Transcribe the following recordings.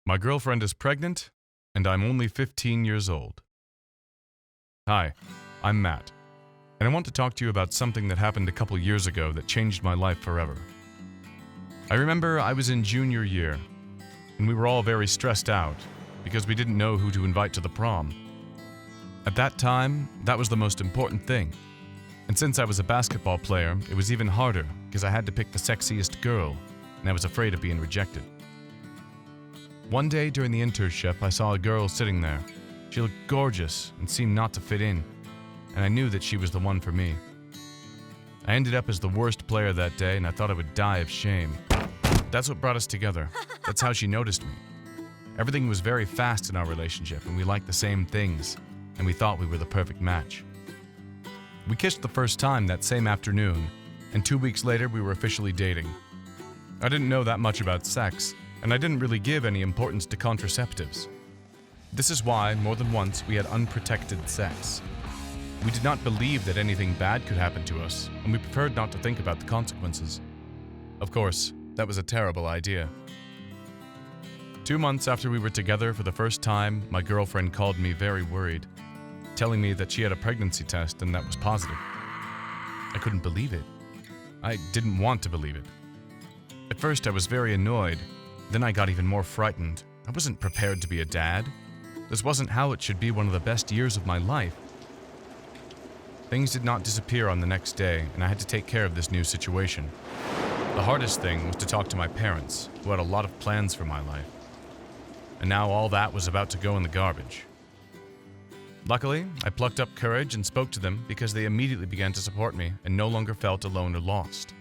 My girlfriend is pregnant, and I'm only 15 years old. Hi, I'm Matt, and I want to talk to you about something that happened a couple years ago that changed my life forever. I remember I was in junior year, and we were all very stressed out because we didn't know who to invite to the prom. At that time, that was the most important thing. And since I was a basketball player, it was even harder because I had to pick the sexiest girl, and I was afraid of being rejected. One day during the internship, I saw a girl sitting there. She looked gorgeous and seemed not to fit in, and I knew that she was the one for me. I ended up as the worst player that day, and I thought I would die of shame. That's what brought us together. That's how she noticed me. Everything was very fast in our relationship, and we liked the same things, and we thought we were the perfect match. We kissed the first time that same afternoon, and 2 weeks later we were officially dating. I didn't know that much about sex, and I didn't really give any importance to contraceptives. This is why, more than once, we had unprotected sex. We did not believe that anything bad could happen to us, and we preferred not to think about the consequences. Of course, that was a terrible idea. 2 months after we were together for the first time, my girlfriend called me very worried, telling me that she had a pregnancy test and that was positive. I couldn't believe it. I didn't want to believe it. At first, I was very annoyed. Then I got even more frightened. I wasn't prepared to be a dad. This wasn't how it should be one of the best years of my life. Things did not disappear on the next day, and I had to take care of this new situation. The hardest thing was to talk to my parents, who had a lot of plans for my life. And now all that was about to go in the garbage. Luckily, I plucked up courage and spoke to them because they immediately began to support me and no longer felt alone or lost.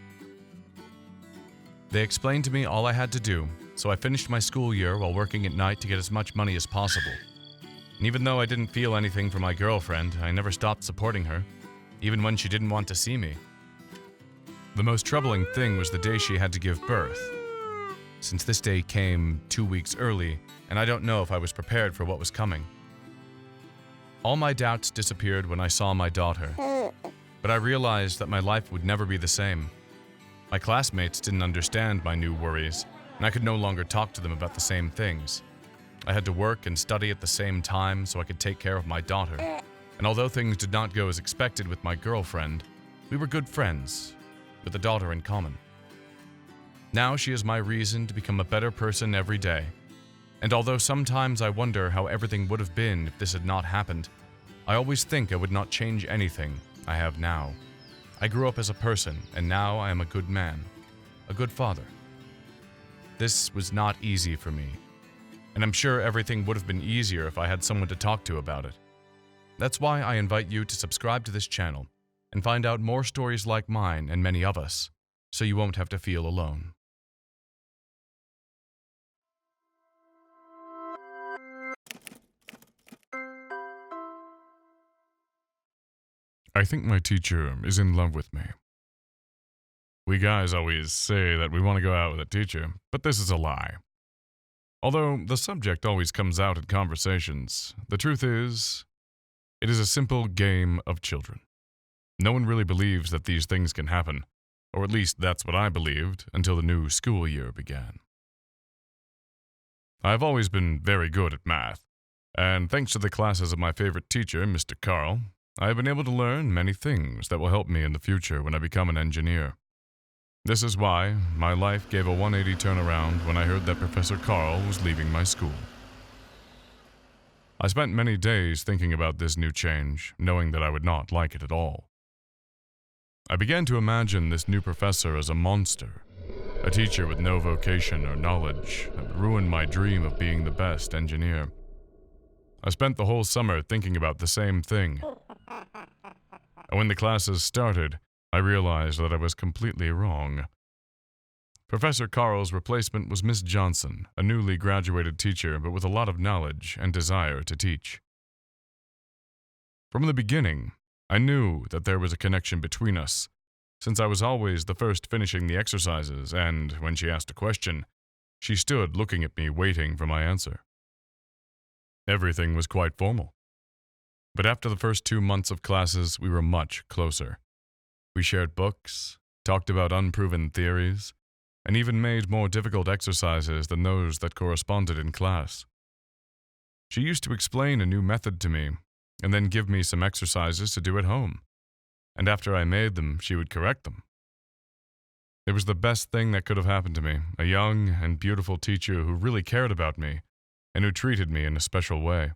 They explained to me all I had to do, so I finished my school year while working at night to get as much money as possible. And even though I didn't feel anything for my girlfriend, I never stopped supporting her, even when she didn't want to see me. The most troubling thing was the day she had to give birth, since this day came 2 weeks early, and I don't know if I was prepared for what was coming. All my doubts disappeared when I saw my daughter, but I realized that my life would never be the same. My classmates didn't understand my new worries, and I could no longer talk to them about the same things. I had to work and study at the same time so I could take care of my daughter. And although things did not go as expected with my girlfriend, we were good friends, with a daughter in common. Now she is my reason to become a better person every day. And although sometimes I wonder how everything would have been if this had not happened, I always think I would not change anything I have now. I grew up as a person, and now I am a good man, a good father. This was not easy for me, and I'm sure everything would have been easier if I had someone to talk to about it. That's why I invite you to subscribe to this channel and find out more stories like mine and many of us, so you won't have to feel alone. I think my teacher is in love with me. We guys always say that we want to go out with a teacher, but this is a lie. Although the subject always comes out in conversations, the truth is, it is a simple game of children. No one really believes that these things can happen, or at least that's what I believed until the new school year began. I've always been very good at math, and thanks to the classes of my favorite teacher, Mr. Carl, I have been able to learn many things that will help me in the future when I become an engineer. This is why my life gave a 180 turnaround when I heard that Professor Carl was leaving my school. I spent many days thinking about this new change, knowing that I would not like it at all. I began to imagine this new professor as a monster, a teacher with no vocation or knowledge that would ruin my dream of being the best engineer. I spent the whole summer thinking about the same thing. And when the classes started, I realized that I was completely wrong. Professor Carl's replacement was Miss Johnson, a newly graduated teacher but with a lot of knowledge and desire to teach. From the beginning, I knew that there was a connection between us, since I was always the first finishing the exercises, and when she asked a question, she stood looking at me waiting for my answer. Everything was quite formal. But after the first 2 months of classes, we were much closer. We shared books, talked about unproven theories, and even made more difficult exercises than those that corresponded in class. She used to explain a new method to me, and then give me some exercises to do at home, and after I made them, she would correct them. It was the best thing that could have happened to me, a young and beautiful teacher who really cared about me, and who treated me in a special way.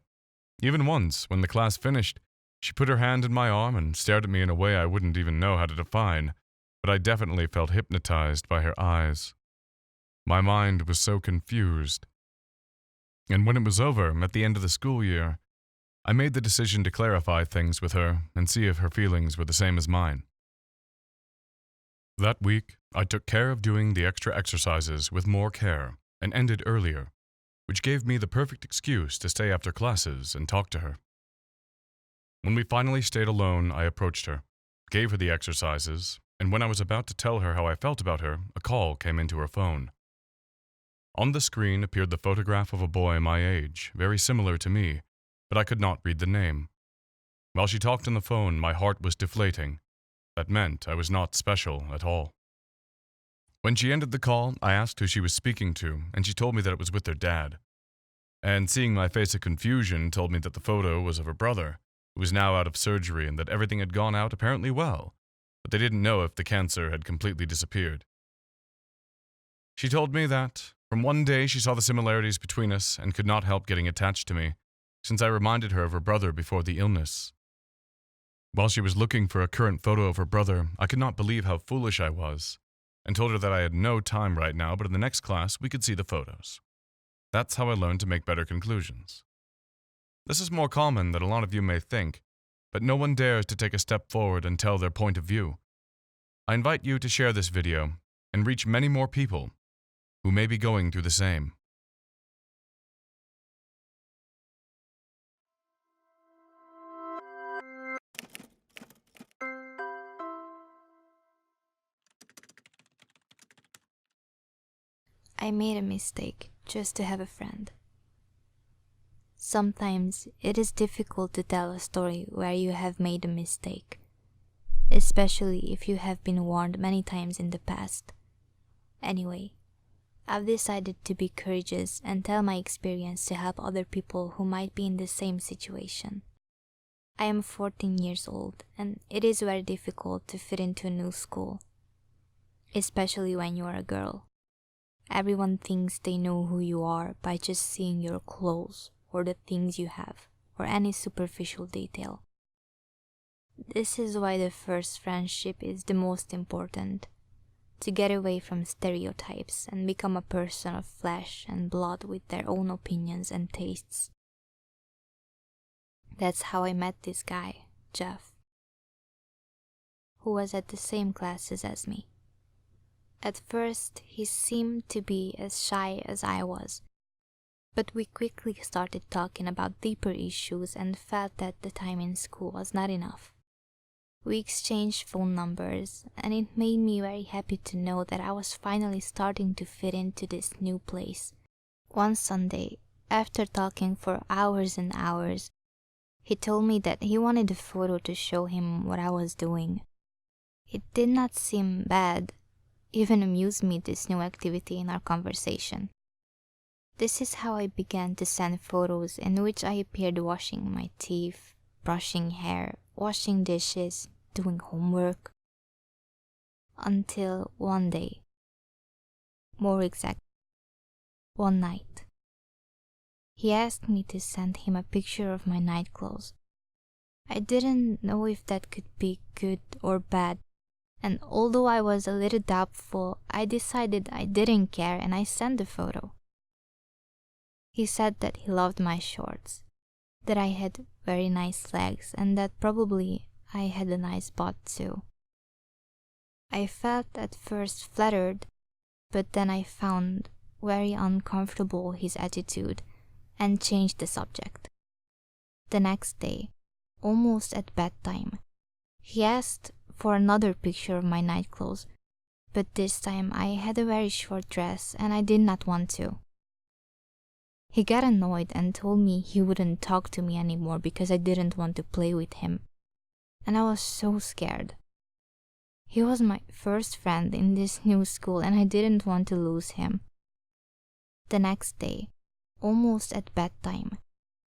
Even once, when the class finished, she put her hand in my arm and stared at me in a way I wouldn't even know how to define, but I definitely felt hypnotized by her eyes. My mind was so confused. And when it was over, at the end of the school year, I made the decision to clarify things with her and see if her feelings were the same as mine. That week, I took care of doing the extra exercises with more care and ended earlier, which gave me the perfect excuse to stay after classes and talk to her. When we finally stayed alone, I approached her, gave her the exercises, and when I was about to tell her how I felt about her, a call came into her phone. On the screen appeared the photograph of a boy my age, very similar to me, but I could not read the name. While she talked on the phone, my heart was deflating. That meant I was not special at all. When she ended the call, I asked who she was speaking to, and she told me that it was with their dad. And seeing my face of confusion told me that the photo was of her brother, who was now out of surgery and that everything had gone out apparently well, but they didn't know if the cancer had completely disappeared. She told me that, from one day she saw the similarities between us and could not help getting attached to me, since I reminded her of her brother before the illness. While she was looking for a current photo of her brother, I could not believe how foolish I was, and told her that I had no time right now, but in the next class we could see the photos. That's how I learned to make better conclusions. This is more common than a lot of you may think, but no one dares to take a step forward and tell their point of view. I invite you to share this video and reach many more people who may be going through the same. I made a mistake just to have a friend. Sometimes it is difficult to tell a story where you have made a mistake, especially if you have been warned many times in the past. Anyway, I've decided to be courageous and tell my experience to help other people who might be in the same situation. I am 14 years old, and it is very difficult to fit into a new school, especially when you are a girl. Everyone thinks they know who you are by just seeing your clothes or the things you have or any superficial detail. This is why the first friendship is the most important, to get away from stereotypes and become a person of flesh and blood with their own opinions and tastes. That's how I met this guy, Jeff, who was at the same classes as me. At first, he seemed to be as shy as I was, but we quickly started talking about deeper issues and felt that the time in school was not enough. We exchanged phone numbers, and it made me very happy to know that I was finally starting to fit into this new place. One Sunday, after talking for hours and hours, he told me that he wanted a photo to show him what I was doing. It did not seem bad, even amused me, this new activity in our conversation. This is how I began to send photos in which I appeared washing my teeth, brushing hair, washing dishes, doing homework. Until one day, more exact, one night, he asked me to send him a picture of my night clothes. I didn't know if that could be good or bad, and although I was a little doubtful, I decided I didn't care and I sent the photo. He said that he loved my shorts, that I had very nice legs, and that probably I had a nice butt too. I felt at first flattered, but then I found very uncomfortable his attitude and changed the subject. The next day, almost at bedtime, he asked for another picture of my night clothes, but this time I had a very short dress and I did not want to. He got annoyed and told me he wouldn't talk to me anymore because I didn't want to play with him, and I was so scared. He was my first friend in this new school and I didn't want to lose him. The next day, almost at bedtime,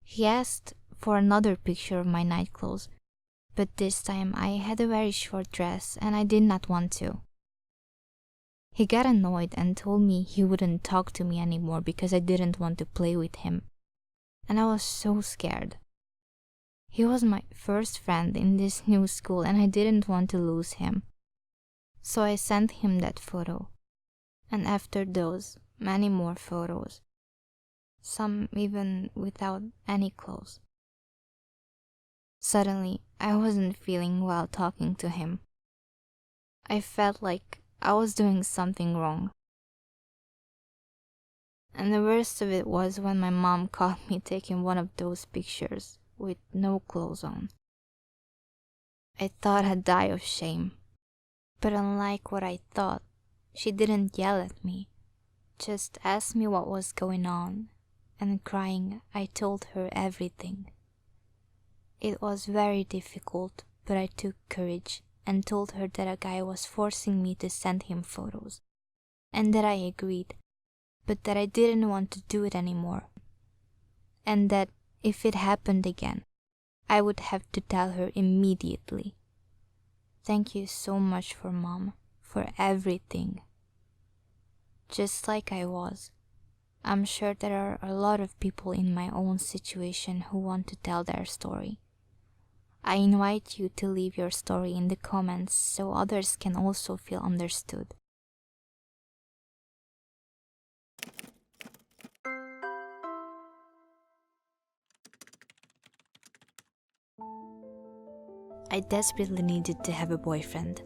he asked for another picture of my night clothes, but this time I had a very short dress and I did not want to. He got annoyed and told me he wouldn't talk to me anymore because I didn't want to play with him, and I was so scared. He was my first friend in this new school and I didn't want to lose him. So I sent him that photo, and after those, many more photos, some even without any clothes. Suddenly, I wasn't feeling well talking to him. I felt like I was doing something wrong. And the worst of it was when my mom caught me taking one of those pictures with no clothes on. I thought I'd die of shame. But unlike what I thought, she didn't yell at me, just asked me what was going on, and crying, I told her everything. It was very difficult, but I took courage and told her that a guy was forcing me to send him photos, and that I agreed, but that I didn't want to do it anymore, and that if it happened again, I would have to tell her immediately. Thank you so much Mom, for everything. Just like I was, I'm sure there are a lot of people in my own situation who want to tell their story. I invite you to leave your story in the comments so others can also feel understood. I desperately needed to have a boyfriend.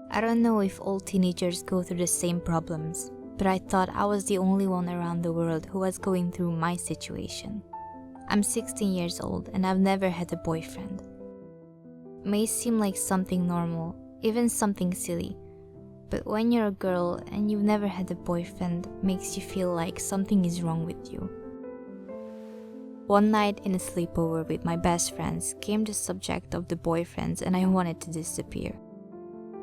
I don't know if all teenagers go through the same problems, but I thought I was the only one around the world who was going through my situation. I'm 16 years old and I've never had a boyfriend. It may seem like something normal, even something silly, but when you're a girl and you've never had a boyfriend, it makes you feel like something is wrong with you. One night in a sleepover with my best friends came the subject of the boyfriends and I wanted to disappear.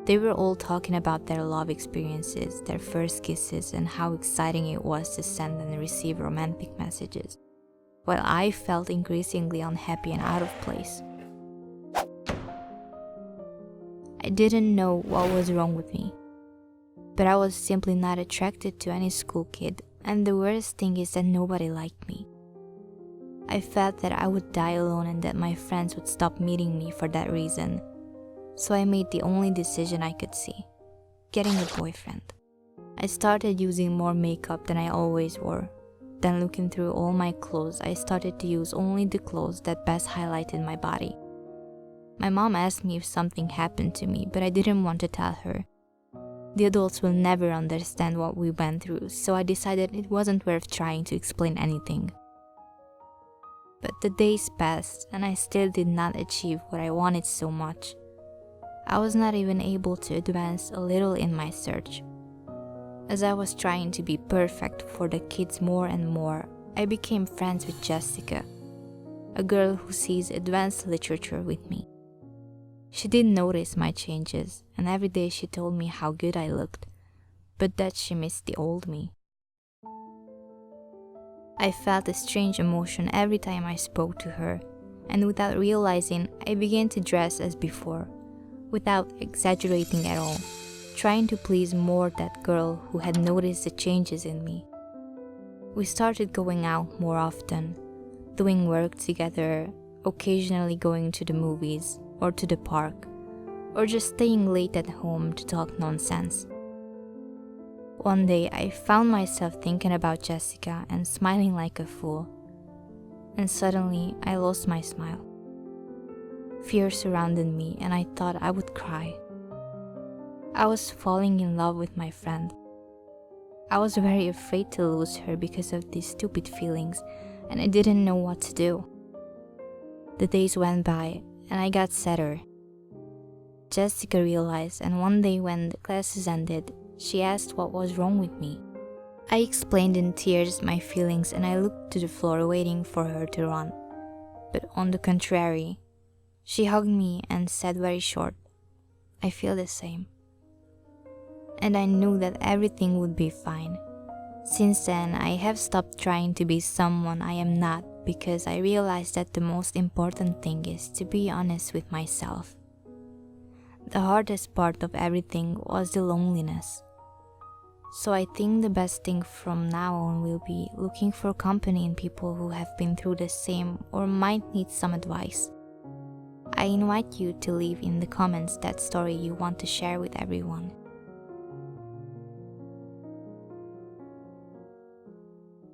They were all talking about their love experiences, their first kisses, and how exciting it was to send and receive romantic messages, while I felt increasingly unhappy and out of place. I didn't know what was wrong with me, but I was simply not attracted to any school kid, and the worst thing is that nobody liked me. I felt that I would die alone and that my friends would stop meeting me for that reason. So I made the only decision I could see: getting a boyfriend. I started using more makeup than I always wore. Then looking through all my clothes, I started to use only the clothes that best highlighted my body. My mom asked me if something happened to me, but I didn't want to tell her. The adults will never understand what we went through, so I decided it wasn't worth trying to explain anything. But the days passed and I still did not achieve what I wanted so much. I was not even able to advance a little in my search. As I was trying to be perfect for the kids more and more, I became friends with Jessica, a girl who sees advanced literature with me. She did notice my changes, and every day she told me how good I looked, but that she missed the old me. I felt a strange emotion every time I spoke to her, and without realizing, I began to dress as before, without exaggerating at all, trying to please more that girl who had noticed the changes in me. We started going out more often, doing work together, occasionally going to the movies or to the park, or just staying late at home to talk nonsense. One day I found myself thinking about Jessica and smiling like a fool, and suddenly I lost my smile. Fear surrounded me and I thought I would cry. I was falling in love with my friend. I was very afraid to lose her because of these stupid feelings, and I didn't know what to do. The days went by and I got sadder. Jessica realized, and one day when the classes ended, she asked what was wrong with me. I explained in tears my feelings and I looked to the floor waiting for her to run. But on the contrary, she hugged me and said very short, I feel the same. And I knew that everything would be fine. Since then, I have stopped trying to be someone I am not because I realized that the most important thing is to be honest with myself. The hardest part of everything was the loneliness. So I think the best thing from now on will be looking for company in people who have been through the same or might need some advice. I invite you to leave in the comments that story you want to share with everyone.